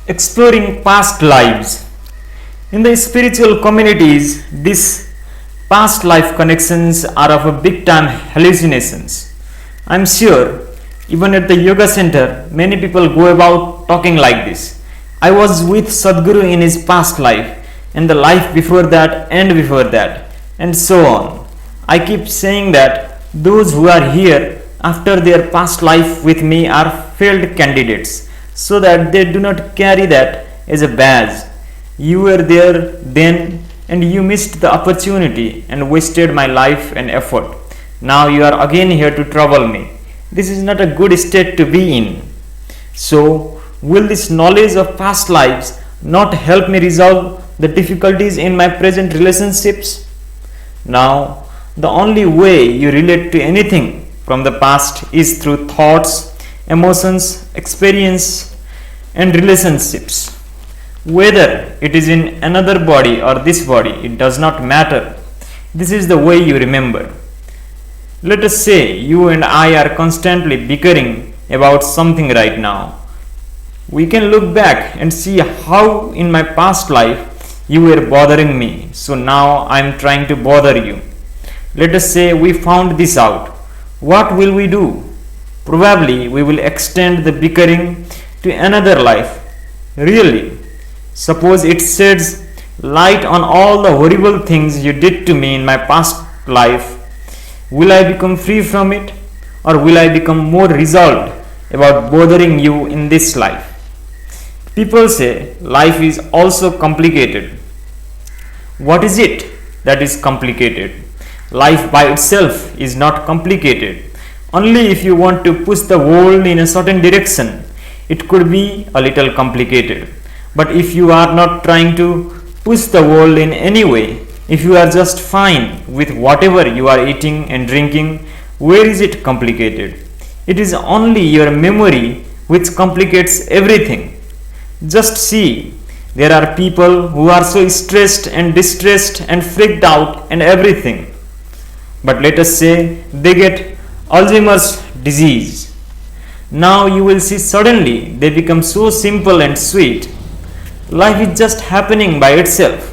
Exploring past lives. In the spiritual communities, these past life connections are of a big time hallucinations. I'm sure even at the yoga center, many people go about talking like this. I was with Sadhguru in his past life, and the life before that, and before that, and so on. I keep saying that those who are here after their past life with me are failed candidates, so that they do not carry that as a badge. You were there then and you missed the opportunity and wasted my life and effort. Now you are again here to trouble me. This is not a good state to be in. So, will this knowledge of past lives not help me resolve the difficulties in my present relationships? Now, the only way you relate to anything from the past is through thoughts, emotions, experience, and relationships. Whether it is in another body or this body, it does not matter. This is the way you remember. Let us say you and I are constantly bickering about something right now. We can look back and see how in my past life you were bothering me, so now I am trying to bother you. Let us say we found this out. What will we do? Probably we will extend the bickering to another life. Really, suppose it sheds light on all the horrible things you did to me in my past life. Will I become free from it, or will I become more resolved about bothering you in this life? People say life is also complicated. What is it that is complicated? Life by itself is not complicated. Only if you want to push the world in a certain direction, it could be a little complicated. But if you are not trying to push the world in any way, if you are just fine with whatever you are eating and drinking, where is it complicated? It is only your memory which complicates everything. Just see, there are people who are so stressed and distressed and freaked out and everything. But let us say they get Alzheimer's disease. Now you will see suddenly they become so simple and sweet. Life is just happening by itself.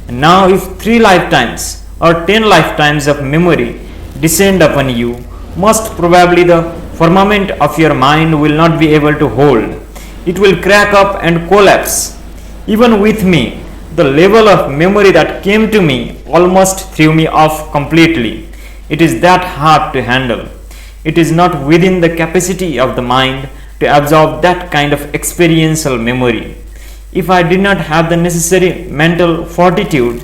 And now if 3 lifetimes or 10 lifetimes of memory descend upon you, most probably the firmament of your mind will not be able to hold. It will crack up and collapse. Even with me, the level of memory that came to me almost threw me off completely. It is that hard to handle. It is not within the capacity of the mind to absorb that kind of experiential memory. If I did not have the necessary mental fortitude,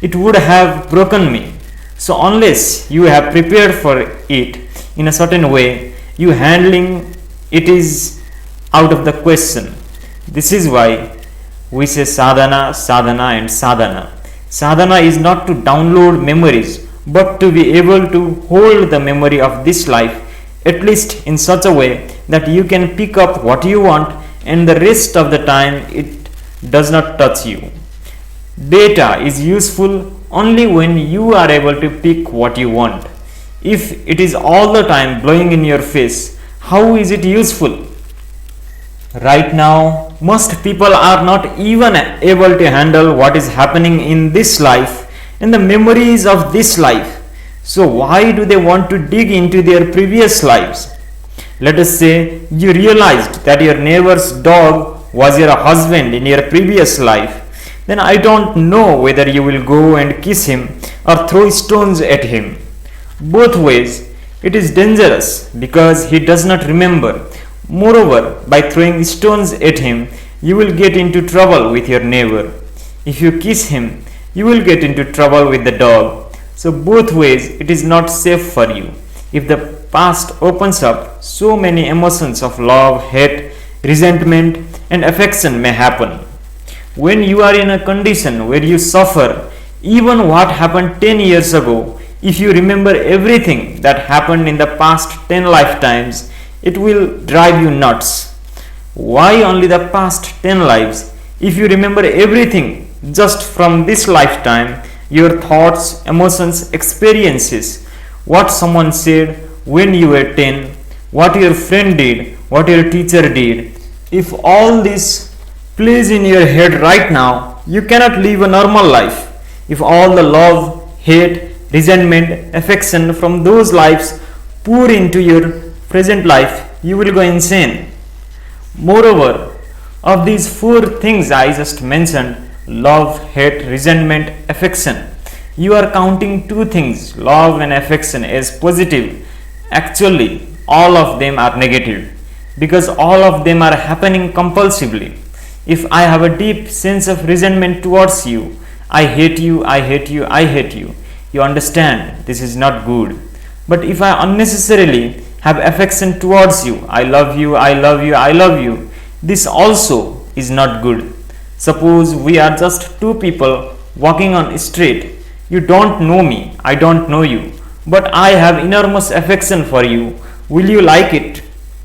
it would have broken me. So unless you have prepared for it in a certain way, you handling it is out of the question. This is why we say sadhana, sadhana and sadhana. Sadhana is not to download memories, but to be able to hold the memory of this life, at least in such a way that you can pick up what you want and the rest of the time it does not touch you. Data is useful only when you are able to pick what you want. If it is all the time blowing in your face, how is it useful? Right now, most people are not even able to handle what is happening in this life and the memories of this life. So why do they want to dig into their previous lives? Let us say you realized that your neighbor's dog was your husband in your previous life. Then I don't know whether you will go and kiss him or throw stones at him. Both ways, it is dangerous because he does not remember. Moreover, by throwing stones at him, you will get into trouble with your neighbor. If you kiss him, you will get into trouble with the dog. So both ways, it is not safe for you. If the past opens up, so many emotions of love, hate, resentment and affection may happen. When you are in a condition where you suffer, even what happened 10 years ago, if you remember everything that happened in the past 10 lifetimes, it will drive you nuts. Why only the past 10 lives? If you remember everything just from this lifetime, your thoughts, emotions, experiences, what someone said when you were 10, what your friend did, what your teacher did, if all this Please, in your head right now, you cannot live a normal life if all the love, hate, resentment, affection from those lives pour into your present life. You will go insane. Moreover, of these four things I just mentioned, love, hate, resentment, affection, you are counting two things, love and affection, as positive. Actually, all of them are negative because all of them are happening compulsively. If I have a deep sense of resentment towards you, I hate you, I hate you, I hate you. You understand this is not good. But if I unnecessarily have affection towards you, I love you, I love you, I love you, this also is not good. Suppose we are just two people walking on a street. You don't know me, I don't know you, but I have enormous affection for you. Will you like it?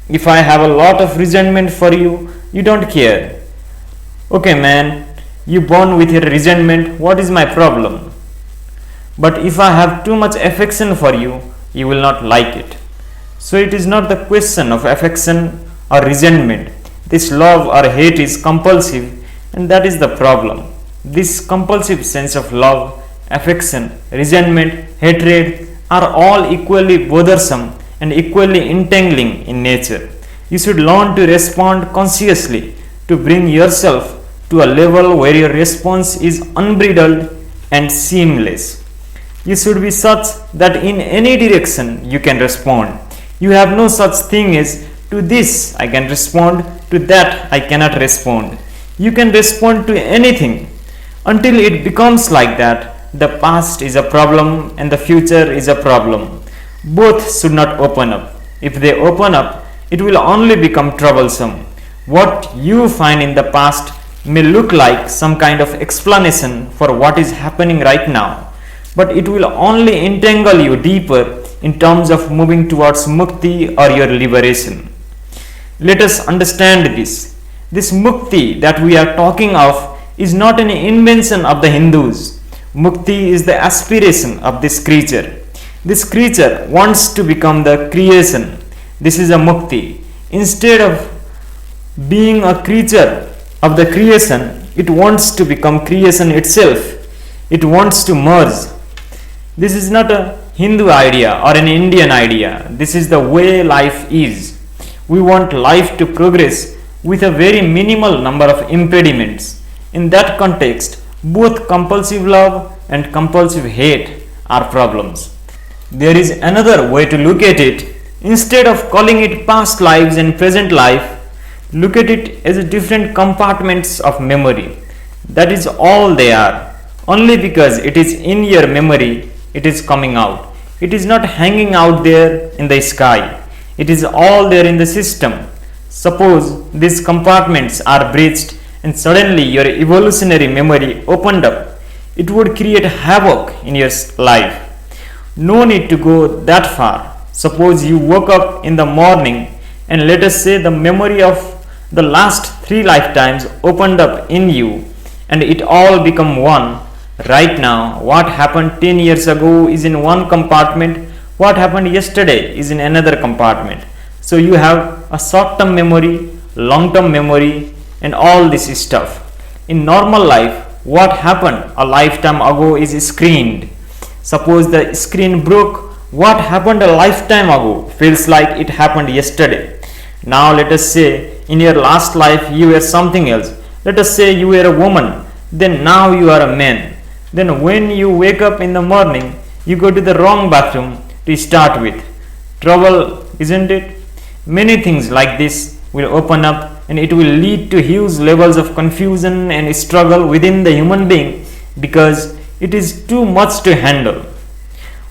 If I have a lot of resentment for you, you don't care. Okay man, you born with your resentment, what is my problem? But if I have too much affection for you, you will not like it. So it is not the question of affection or resentment. This love or hate is compulsive, and that is the problem. This compulsive sense of love, affection, resentment, hatred are all equally bothersome and equally entangling in nature. You should learn to respond consciously to bring yourself to a level where your response is unbridled and seamless. You should be such that in any direction you can respond. You have no such thing as to this I can respond, to that I cannot respond. You can respond to anything. Until it becomes like that, the past is a problem and the future is a problem. Both should not open up. If they open up, it will only become troublesome. What you find in the past may look like some kind of explanation for what is happening right now, but it will only entangle you deeper in terms of moving towards mukti or your liberation. Let us understand this. This mukti that we are talking of is not an invention of the Hindus. Mukti is the aspiration of this creature. This creature wants to become the creation. This is a mukti. Instead of being a creature of the creation, it wants to become creation itself. It wants to merge. This is not a Hindu idea or an Indian idea. This is the way life is. We want life to progress with a very minimal number of impediments. In that context, both compulsive love and compulsive hate are problems. There is another way to look at it. Instead of calling it past lives and present life, look at it as different compartments of memory. That is all they are. Only because it is in your memory, it is coming out. It is not hanging out there in the sky. It is all there in the system. Suppose these compartments are breached and suddenly your evolutionary memory opened up. It would create havoc in your life. No need to go that far. Suppose you woke up in the morning and let us say the memory of the last 3 lifetimes opened up in you and it all become one. Right now, what happened 10 years ago is in one compartment, what happened yesterday is in another compartment. So you have a short-term memory, long-term memory, and all this stuff. In normal life, what happened a lifetime ago is screened. Suppose the screen broke, what happened a lifetime ago feels like it happened yesterday. Now let us say in your last life you were something else. Let us say you were a woman, then now you are a man. Then when you wake up in the morning, you go to the wrong bathroom to start with. Trouble, isn't it? Many things like this will open up and it will lead to huge levels of confusion and struggle within the human being because it is too much to handle.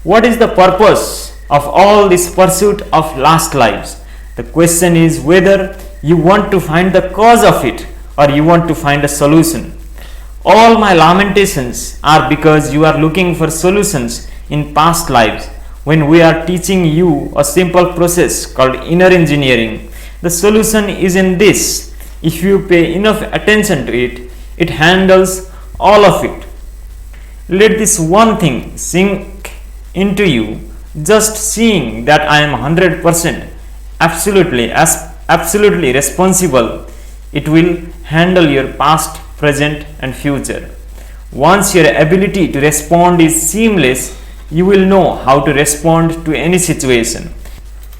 What is the purpose of all this pursuit of last lives? The question is whether you want to find the cause of it or you want to find a solution. All my lamentations are because you are looking for solutions in past lives. When we are teaching you a simple process called inner engineering, the solution is in this. If you pay enough attention to it, it handles all of it. Let this one thing sink into you. Just seeing that I am 100% absolutely responsible It will handle your past, present, and future. Once your ability to respond is seamless, you will know how to respond to any situation,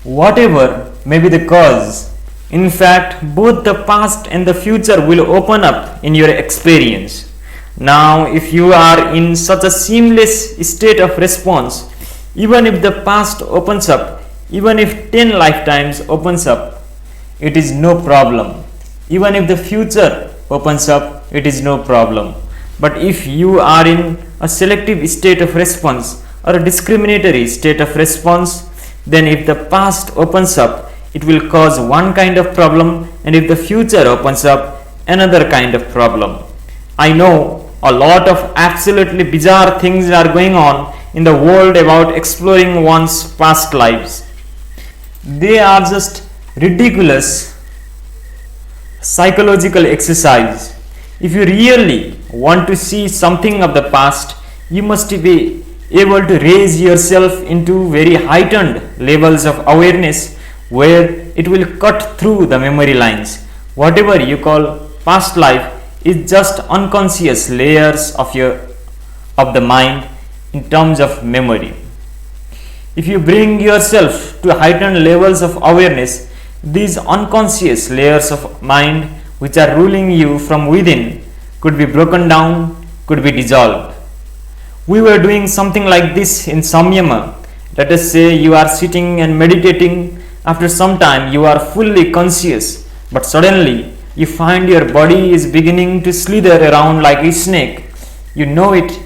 whatever may be the cause. In fact, both the past and the future will open up in your experience. Now, if you are in such a seamless state of response, even if the past opens up, even if 10 lifetimes opens up, it is no problem. Even if the future opens up, it is no problem. But if you are in a selective state of response or a discriminatory state of response, then if the past opens up, it will cause one kind of problem, and if the future opens up, another kind of problem. I know a lot of absolutely bizarre things are going on in the world about exploring one's past lives. They are just ridiculous psychological exercise. If you really want to see something of the past, you must be able to raise yourself into very heightened levels of awareness where it will cut through the memory lines. Whatever you call past life is just unconscious layers of the mind in terms of memory. If you bring yourself to heightened levels of awareness, these unconscious layers of mind which are ruling you from within could be broken down, could be dissolved. We were doing something like this in Samyama. Let us say you are sitting and meditating. After some time you are fully conscious, but suddenly you find your body is beginning to slither around like a snake. You know it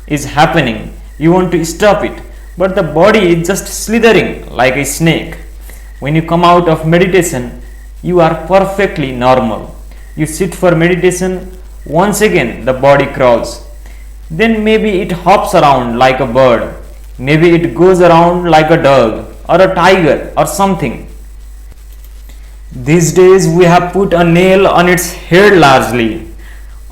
is happening. You want to stop it, but the body is just slithering like a snake. When you come out of meditation, you are perfectly normal. You sit for meditation, once again the body crawls. Then maybe it hops around like a bird. Maybe it goes around like a dog or a tiger or something. These days we have put a nail on its head largely.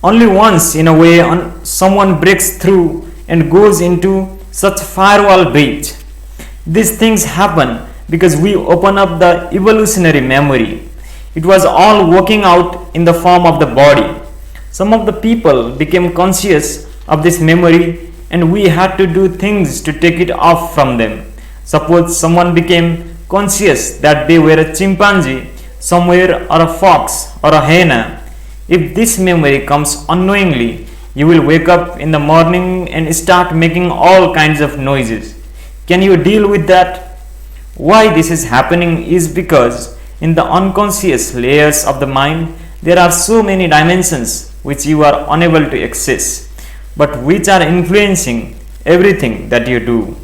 Only once in a way someone breaks through and goes into such firewall breach. These things happen because we open up the evolutionary memory. It was all working out in the form of the body. Some of the people became conscious of this memory and we had to do things to take it off from them. Suppose someone became conscious that they were a chimpanzee somewhere or a fox or a hyena. If this memory comes unknowingly, you will wake up in the morning and start making all kinds of noises. Can you deal with that? Why this is happening is because in the unconscious layers of the mind, there are so many dimensions which you are unable to access, but which are influencing everything that you do.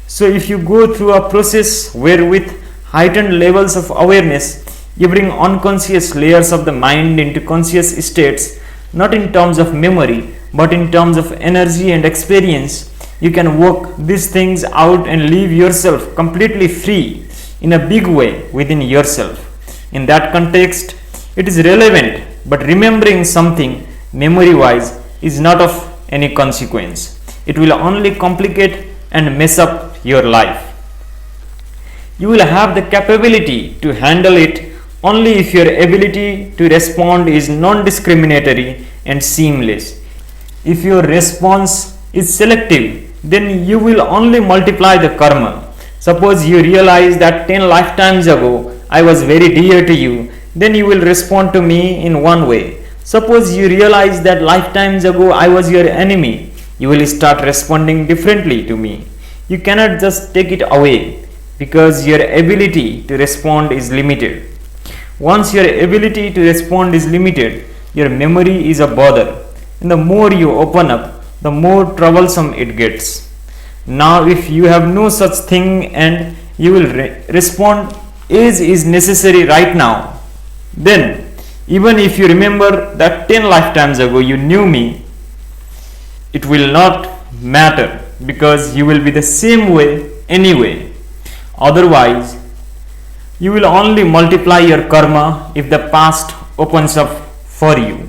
So if you go through a process where with heightened levels of awareness, you bring unconscious layers of the mind into conscious states, not in terms of memory, but in terms of energy and experience, you can work these things out and leave yourself completely free in a big way within yourself. In that context, it is relevant, but remembering something memory wise is not of any consequence. It will only complicate and mess up your life. You will have the capability to handle it only if your ability to respond is non-discriminatory and seamless. If your response is selective, then you will only multiply the karma. Suppose you realize that 10 lifetimes ago I was very dear to you, then you will respond to me in one way. Suppose you realize that lifetimes ago I was your enemy, you will start responding differently to me. You cannot just take it away because your ability to respond is limited. Once your ability to respond is limited, your memory is a bother, and the more you open up, the more troublesome it gets. Now if you have no such thing and you will respond as is necessary right now, then even if you remember that 10 lifetimes ago you knew me, it will not matter because you will be the same way anyway. Otherwise, you will only multiply your karma if the past opens up for you.